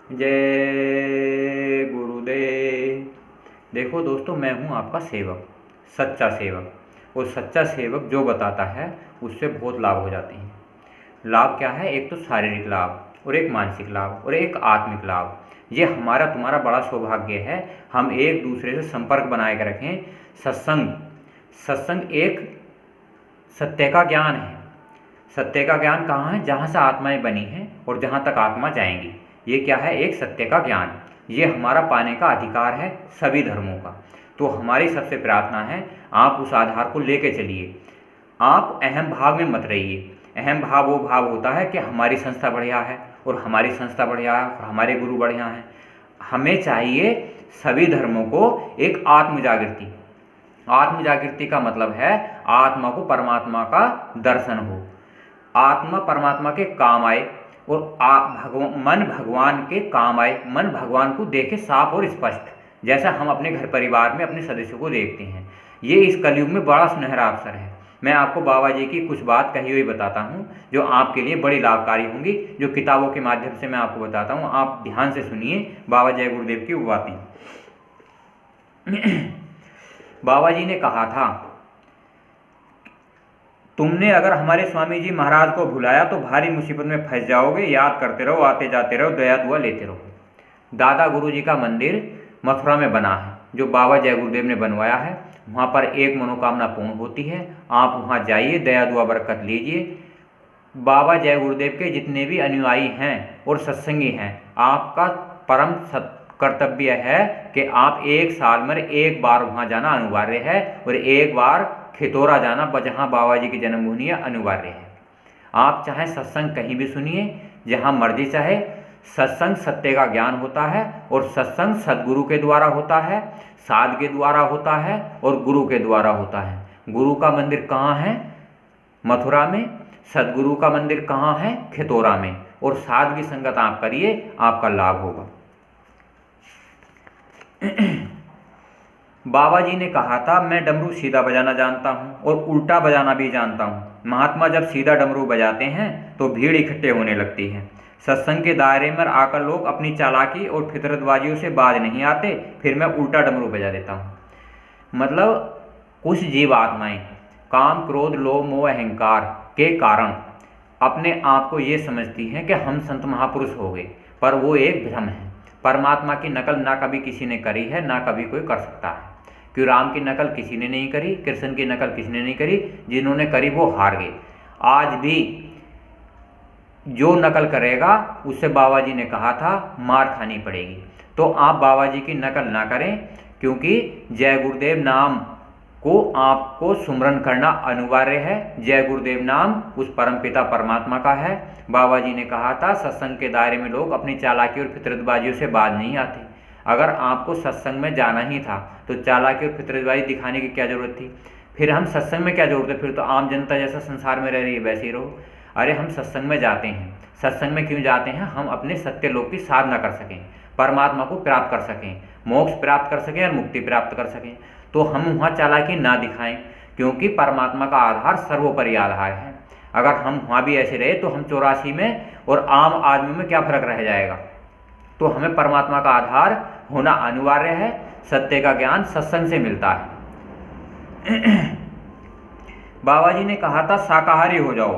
जय गुरुदेव। देखो दोस्तों, मैं हूँ आपका सेवक, सच्चा सेवक। और सच्चा सेवक जो बताता है उससे बहुत लाभ हो जाते हैं। लाभ क्या है? एक तो शारीरिक लाभ और एक मानसिक लाभ और एक आत्मिक लाभ। ये हमारा तुम्हारा बड़ा सौभाग्य है। हम एक दूसरे से संपर्क बनाए के रखें। सत्संग सत्संग एक सत्य का ज्ञान है। सत्य का ज्ञान कहाँ है? जहाँ से आत्माएं बनी हैं और जहाँ तक आत्मा जाएंगी। ये क्या है? एक सत्य का ज्ञान। ये हमारा पाने का अधिकार है सभी धर्मों का। तो हमारी सबसे प्रार्थना है, आप उस आधार को लेके चलिए। आप अहम भाव में मत रहिए। अहम भाव वो भाव होता है कि हमारी संस्था बढ़िया है और हमारी संस्था बढ़िया है और हमारे गुरु बढ़िया हैं। हमें चाहिए सभी धर्मों को एक आत्म जागृति। आत्म जागृति का मतलब है आत्मा को परमात्मा का दर्शन हो, आत्मा परमात्मा के काम आए और मन भगवान के काम आए, मन भगवान को देखे साफ और स्पष्ट, जैसा हम अपने घर परिवार में अपने सदस्यों को देखते हैं। ये इस कलयुग में बड़ा सुनहरा अवसर है। मैं आपको बाबा जी की कुछ बात कही हुई बताता हूँ जो आपके लिए बड़ी लाभकारी होंगी, जो किताबों के माध्यम से मैं आपको बताता हूँ। आप ध्यान से सुनिए बाबा जय गुरुदेव की वो बातें। बाबा जी ने कहा था, तुमने अगर हमारे स्वामी जी महाराज को भुलाया तो भारी मुसीबत में फंस जाओगे। याद करते रहो, आते जाते रहो, दया दुआ लेते रहो। दादा गुरु जी का मंदिर मथुरा में बना है, जो बाबा जय गुरुदेव ने बनवाया है। वहाँ पर एक मनोकामना पूर्ण होती है। आप वहाँ जाइए, दया दुआ बरकत लीजिए। बाबा जय गुरुदेव के जितने भी अनुयायी हैं और सत्संगी हैं, आपका परम कर्तव्य है कि आप एक साल में एक बार वहाँ जाना अनिवार्य है और एक बार खितौरा जाना, जहाँ बाबा जी की जन्मभूमि है, अनिवार्य है। आप चाहे सत्संग कहीं भी सुनिए, जहाँ मर्जी चाहे। सत्संग सत्य का ज्ञान होता है और सत्संग सदगुरु के द्वारा होता है, साध के द्वारा होता है और गुरु के द्वारा होता है। गुरु का मंदिर कहाँ है? मथुरा में। सदगुरु का मंदिर कहाँ है? खितौरा में। और साध की संगत आप करिए, आपका लाभ होगा। बाबा जी ने कहा था, मैं डमरू सीधा बजाना जानता हूँ और उल्टा बजाना भी जानता हूँ। महात्मा जब सीधा डमरू बजाते हैं तो भीड़ इकट्ठे होने लगती है। सत्संग के दायरे में आकर लोग अपनी चालाकी और फितरतबाजियों से बाज नहीं आते, फिर मैं उल्टा डमरू बजा देता हूँ। मतलब कुछ जीव आत्माएं काम, क्रोध, लोभ, मोह, अहंकार के कारण अपने आप को ये समझती हैं कि हम संत महापुरुष हो गए, पर वो एक भ्रम है। परमात्मा की नकल ना कभी किसी ने करी है, ना कभी कोई कर सकता है। क्यों? राम की नकल किसी ने नहीं करी, कृष्ण की नकल किसी ने नहीं करी। जिन्होंने करी वो हार गए। आज भी जो नकल करेगा उससे बाबा जी ने कहा था मार खानी पड़ेगी। तो आप बाबा जी की नकल ना करें, क्योंकि जय गुरुदेव नाम को आपको सुमरन करना अनिवार्य है। जय गुरुदेव नाम उस परमपिता परमात्मा का है। बाबा जी ने कहा था, सत्संग के दायरे में लोग अपनी चालाकी और फितरतबाजियों से बाज नहीं आते। अगर आपको सत्संग में जाना ही था तो चालाकी और फितरतबाजी दिखाने की क्या जरूरत थी? फिर हम सत्संग में क्या जरूरत है? फिर तो आम जनता जैसा संसार में रह रही है, वैसे ही रहो। अरे हम सत्संग में जाते हैं। सत्संग में क्यों जाते हैं? हम अपने सत्य लोक की साधना कर सकें, परमात्मा को प्राप्त कर सकें, मोक्ष प्राप्त कर सकें और मुक्ति प्राप्त कर सकें। तो हम वहाँ चालाकी ना दिखाएं, क्योंकि परमात्मा का आधार सर्वोपरि आधार है। अगर हम वहाँ भी ऐसे रहे तो हम 84 में और आम आदमी में क्या फर्क रह जाएगा? तो हमें परमात्मा का आधार होना अनिवार्य है। सत्य का ज्ञान सत्संग से मिलता है। बाबा जी ने कहा था, शाकाहारी हो जाओ,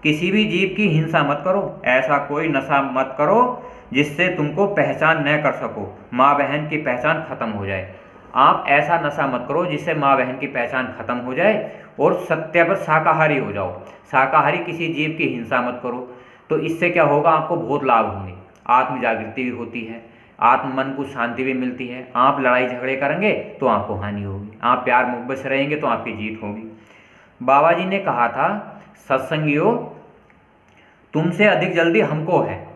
किसी भी जीव की हिंसा मत करो, ऐसा कोई नशा मत करो जिससे तुमको पहचान न कर सको, माँ बहन की पहचान खत्म हो जाए। आप ऐसा नशा मत करो जिससे माँ बहन की पहचान खत्म हो जाए, और सत्य पर शाकाहारी हो जाओ। शाकाहारी किसी जीव की हिंसा मत करो। तो इससे क्या होगा? आपको बहुत लाभ होंगे। आत्म जागृति भी होती है, आत्म मन को शांति भी मिलती है। आप लड़ाई झगड़े करेंगे तो आपको हानि होगी, आप प्यार मोहब्बत से रहेंगे तो आपकी जीत होगी। बाबा जी ने कहा था, सत्संगियों, तुमसे अधिक जल्दी हमको है।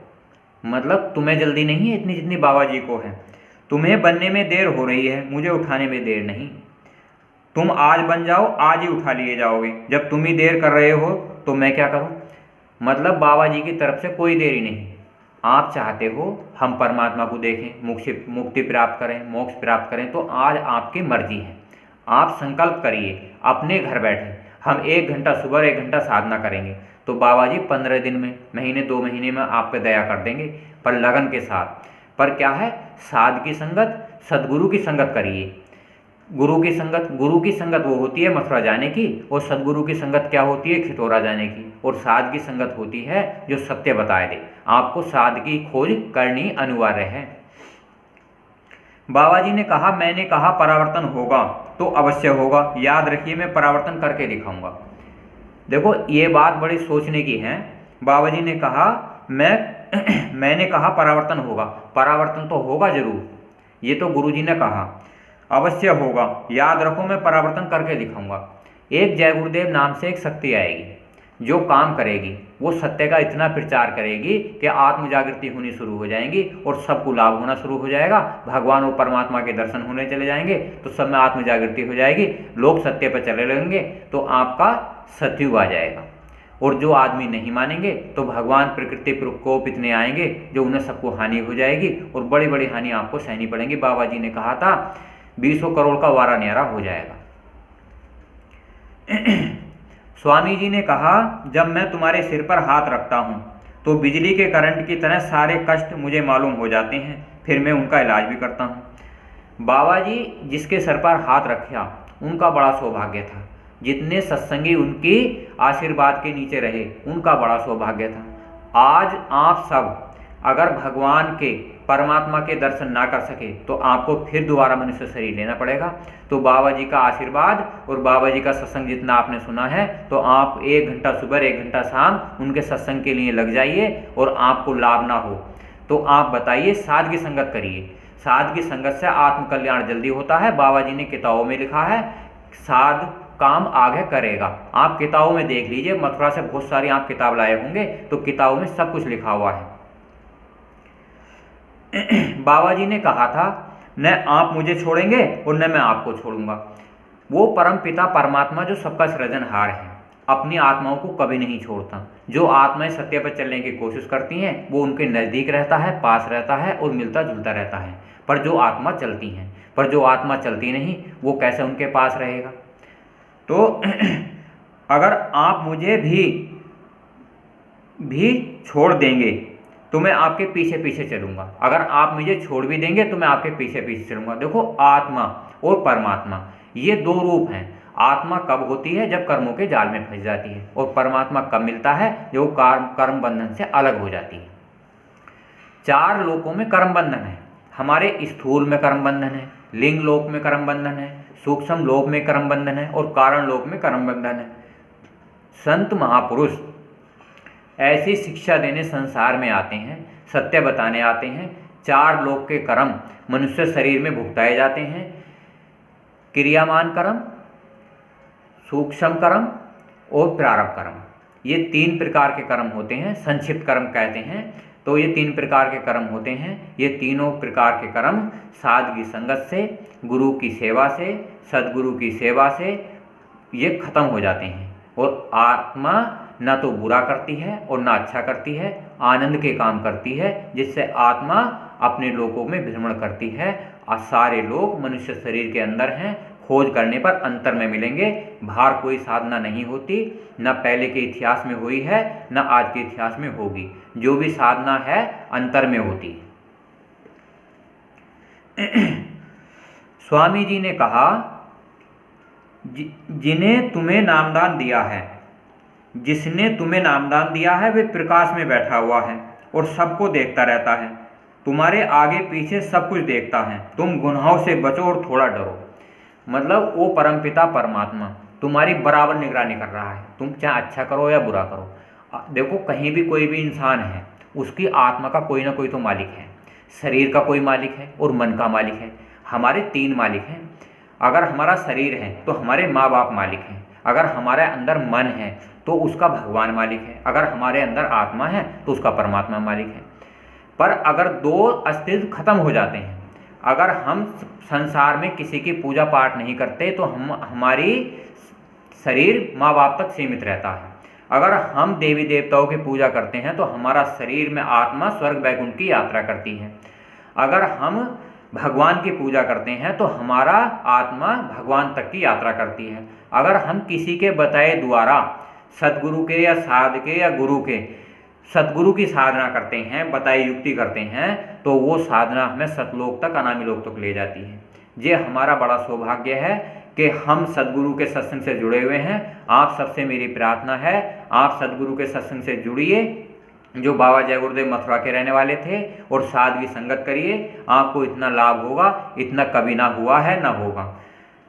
मतलब तुम्हें जल्दी नहीं है इतनी जितनी बाबा जी को है। तुम्हें बनने में देर हो रही है, मुझे उठाने में देर नहीं। तुम आज बन जाओ, आज ही उठा लिए जाओगे। जब तुम ही देर कर रहे हो तो मैं क्या करूं? मतलब बाबा जी की तरफ से कोई देरी नहीं। आप चाहते हो हम परमात्मा को देखें, मुक्ति प्राप्त करें, मोक्ष प्राप्त करें, तो आज आपकी मर्जी है। आप संकल्प करिए अपने घर बैठे, हम 1 घंटा सुबह 1 घंटा साधना करेंगे, तो बाबा जी 15 दिन में, महीने 2 महीने में आप पे दया कर देंगे, पर लगन के साथ। पर क्या है, साध की संगत, सदगुरु की संगत करिए। गुरु की संगत वो होती है मथुरा जाने की, और सदगुरु की संगत क्या होती है, खितौरा जाने की। और साध की संगत होती है जो सत्य बताए दे। आपको साध की खोज करनी अनिवार्य है। बाबा जी ने कहा, मैंने कहा परावर्तन होगा तो अवश्य होगा, याद रखिए मैं परावर्तन करके दिखाऊंगा। देखो ये बात बड़ी सोचने की है। बाबा जी ने कहा मैंने कहा परावर्तन होगा, परावर्तन तो होगा जरूर, ये तो गुरु जी ने कहा। अवश्य होगा, याद रखो मैं परावर्तन करके दिखाऊंगा। एक जय गुरुदेव नाम से एक शक्ति आएगी जो काम करेगी। वो सत्य का इतना प्रचार करेगी कि आत्म जागृति होनी शुरू हो जाएंगी और सबको लाभ होना शुरू हो जाएगा। भगवान और परमात्मा के दर्शन होने चले जाएंगे तो सब में आत्म जागृति हो जाएगी। लोग सत्य पर चले लगेंगे तो आपका सतयुग आ जाएगा। और जो आदमी नहीं मानेंगे तो भगवान प्रकृति प्रकोप इतने आएंगे जो उन्हें सबको हानि हो जाएगी और बड़ी बड़ी हानि आपको सहनी पड़ेगी। बाबा जी ने कहा था 20 करोड़ का वारा न्यारा हो जाएगा। स्वामी जी ने कहा, जब मैं तुम्हारे सिर पर हाथ रखता हूँ तो बिजली के करंट की तरह सारे कष्ट मुझे मालूम हो जाते हैं, फिर मैं उनका इलाज भी करता हूँ। बाबा जी जिसके सर पर हाथ रखा उनका बड़ा सौभाग्य था। जितने सत्संगी उनकी आशीर्वाद के नीचे रहे उनका बड़ा सौभाग्य था। आज आप सब अगर भगवान के परमात्मा के दर्शन ना कर सके तो आपको फिर दोबारा मनुष्य शरीर लेना पड़ेगा। तो बाबा जी का आशीर्वाद और बाबा जी का सत्संग जितना आपने सुना है तो आप 1 घंटा सुबह 1 घंटा शाम उनके सत्संग के लिए लग जाइए और आपको लाभ ना हो तो आप बताइए, साध की संगत करिए। साध की संगत से आत्म कल्याण जल्दी होता है। बाबा जी ने किताबों में लिखा है साध काम आगे करेगा। आप किताबों में देख लीजिए, मथुरा से बहुत सारी आप किताब लाए होंगे तो किताबों में सब कुछ लिखा हुआ है। बाबा जी ने कहा था, न आप मुझे छोड़ेंगे और न मैं आपको छोड़ूंगा। वो परम पिता परमात्मा जो सबका सृजनहार है अपनी आत्माओं को कभी नहीं छोड़ता। जो आत्माएं सत्य पर चलने की कोशिश करती हैं वो उनके नज़दीक रहता है, पास रहता है और मिलता जुलता रहता है। पर जो आत्मा चलती हैं, पर जो आत्मा चलती नहीं वो कैसे उनके पास रहेगा। तो अगर आप मुझे भी छोड़ देंगे तो मैं आपके पीछे पीछे चलूंगा। अगर आप मुझे छोड़ भी देंगे तो मैं आपके पीछे पीछे चलूंगा। देखो आत्मा और परमात्मा ये 2 रूप हैं। आत्मा कब होती है, जब कर्मों के जाल में फंस जाती है, और परमात्मा कब मिलता है, जो कर्म बंधन से अलग हो जाती है। 4 लोकों में कर्म बंधन है। हमारे स्थूल में कर्म बंधन है, लिंग लोक में कर्म बंधन है, सूक्ष्म लोक में कर्म बंधन है और कारण लोक में कर्म बंधन है। संत महापुरुष ऐसी शिक्षा देने संसार में आते हैं, सत्य बताने आते हैं। 4 लोक के कर्म मनुष्य शरीर में भुगताए जाते हैं। क्रियामान कर्म, सूक्ष्म कर्म और प्रारब्ध कर्म, ये 3 प्रकार के कर्म होते हैं। संक्षिप्त कर्म कहते हैं। तो ये 3 प्रकार के कर्म होते हैं। ये तीनों प्रकार के कर्म साध की संगत से, गुरु की सेवा से, सदगुरु की सेवा से ये खत्म हो जाते हैं। और आत्मा ना तो बुरा करती है और ना अच्छा करती है, आनंद के काम करती है, जिससे आत्मा अपने लोकों में भ्रमण करती है। और सारे लोग मनुष्य शरीर के अंदर हैं। खोज करने पर अंतर में मिलेंगे। बाहर कोई साधना नहीं होती, न पहले के इतिहास में हुई है न आज के इतिहास में होगी। जो भी साधना है अंतर में होती है। स्वामी जी ने कहा, जिन्हें तुम्हें नामदान दिया है, जिसने तुम्हें नामदान दिया है वे प्रकाश में बैठा हुआ है और सबको देखता रहता है। तुम्हारे आगे पीछे सब कुछ देखता है। तुम गुनाहों से बचो और थोड़ा डरो। मतलब वो परमपिता परमात्मा तुम्हारी बराबर निगरानी कर रहा है, तुम चाहे अच्छा करो या बुरा करो। देखो कहीं भी कोई भी इंसान है उसकी आत्मा का कोई ना कोई तो मालिक है। शरीर का कोई मालिक है और मन का मालिक है। हमारे 3 मालिक हैं। अगर हमारा शरीर है तो हमारे माँ बाप मालिक हैं। अगर हमारे अंदर मन है तो उसका भगवान मालिक है। अगर हमारे अंदर आत्मा है तो उसका परमात्मा मालिक है। पर अगर 2 अस्तित्व खत्म हो जाते हैं, अगर हम संसार में किसी की पूजा पाठ नहीं करते तो हमारी शरीर माँ बाप तक सीमित रहता है। अगर हम देवी देवताओं की पूजा करते हैं तो हमारा शरीर में आत्मा स्वर्ग वैकुंठ की यात्रा करती है। अगर हम भगवान की पूजा करते हैं तो हमारा आत्मा भगवान तक की यात्रा करती है। अगर हम किसी के बताए द्वारा, सदगुरु के या साध के या गुरु के सतगुरु की साधना करते हैं, बताई युक्ति करते हैं, तो वो साधना हमें सतलोक तक, अनामी लोक तक ले जाती है। ये हमारा बड़ा सौभाग्य है कि हम सतगुरु के सत्संग से जुड़े हुए हैं। आप सबसे मेरी प्रार्थना है, आप सतगुरु के सत्संग से जुड़िए, जो बाबा जय गुरुदेव मथुरा के रहने वाले थे, और साधवी संगत करिए। आपको इतना लाभ होगा, इतना कभी ना हुआ है, ना होगा।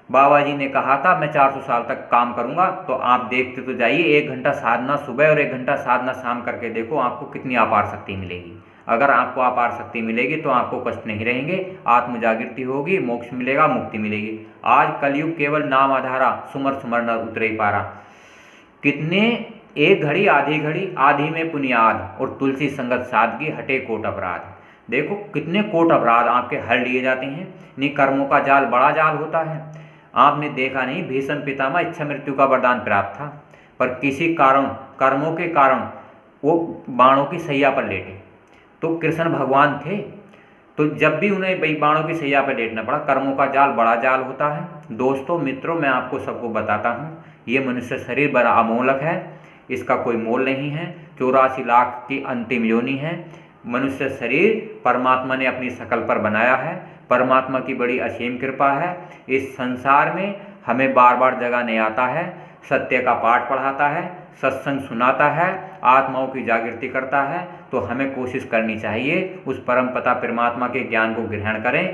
बाबा जी ने कहा था मैं 400 साल तक काम करूंगा, तो आप देखते तो जाइए। 1 घंटा साधना सुबह और 1 घंटा साधना शाम करके देखो, आपको कितनी अपार शक्ति मिलेगी। अगर आपको अपार शक्ति मिलेगी तो आपको कष्ट नहीं रहेंगे, आत्म जागृति होगी, मोक्ष मिलेगा, मुक्ति मिलेगी। आज कलयुग केवल नाम आधारा, सुमर सुमर न उतरे पारा। कितने एक घड़ी आधी घड़ी, आधी में पुनियाद, और तुलसी संगत सादगी, हटे कोट अपराध। देखो कितने कोट अपराध आपके हर लिए जाते हैं। नहीं, कर्मों का जाल बड़ा जाल होता है। आपने देखा नहीं, भीष्म पितामह इच्छा मृत्यु का वरदान प्राप्त था, पर किसी कारण, कर्मों के कारण वो बाणों की सैया पर लेटे। तो कृष्ण भगवान थे, तो जब भी उन्हें बाणों की सैया पर लेटना पड़ा। कर्मों का जाल बड़ा जाल होता है। दोस्तों मित्रों, मैं आपको सबको बताता हूँ, ये मनुष्य शरीर बड़ा अमोलक है, इसका कोई मोल नहीं है। 84 लाख की अंतिम योनि है। मनुष्य शरीर परमात्मा ने अपनी शकल पर बनाया है। परमात्मा की बड़ी असीम कृपा है। इस संसार में हमें बार बार जगाने आता है, सत्य का पाठ पढ़ाता है, सत्संग सुनाता है, आत्माओं की जागृति करता है। तो हमें कोशिश करनी चाहिए उस परम पिता परमात्मा के ज्ञान को ग्रहण करें।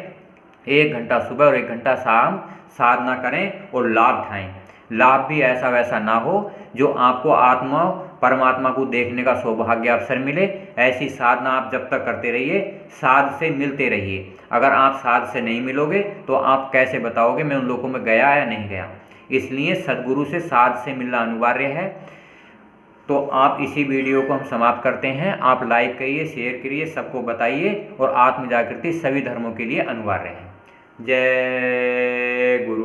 1 घंटा सुबह और 1 घंटा शाम साधना करें और लाभ उठाएं। लाभ भी ऐसा वैसा ना हो जो आपको आत्मा परमात्मा को देखने का सौभाग्य अवसर मिले। ऐसी साधना आप जब तक करते रहिए, साध से मिलते रहिए। अगर आप साध से नहीं मिलोगे तो आप कैसे बताओगे मैं उन लोगों में गया या नहीं गया। इसलिए सद्गुरु से, साध से मिलना अनिवार्य है। तो आप इसी वीडियो को हम समाप्त करते हैं। आप लाइक करिए, शेयर करिए, सबको बताइए, और आत्म जागृति सभी धर्मों के लिए अनिवार्य है। जय गुरु।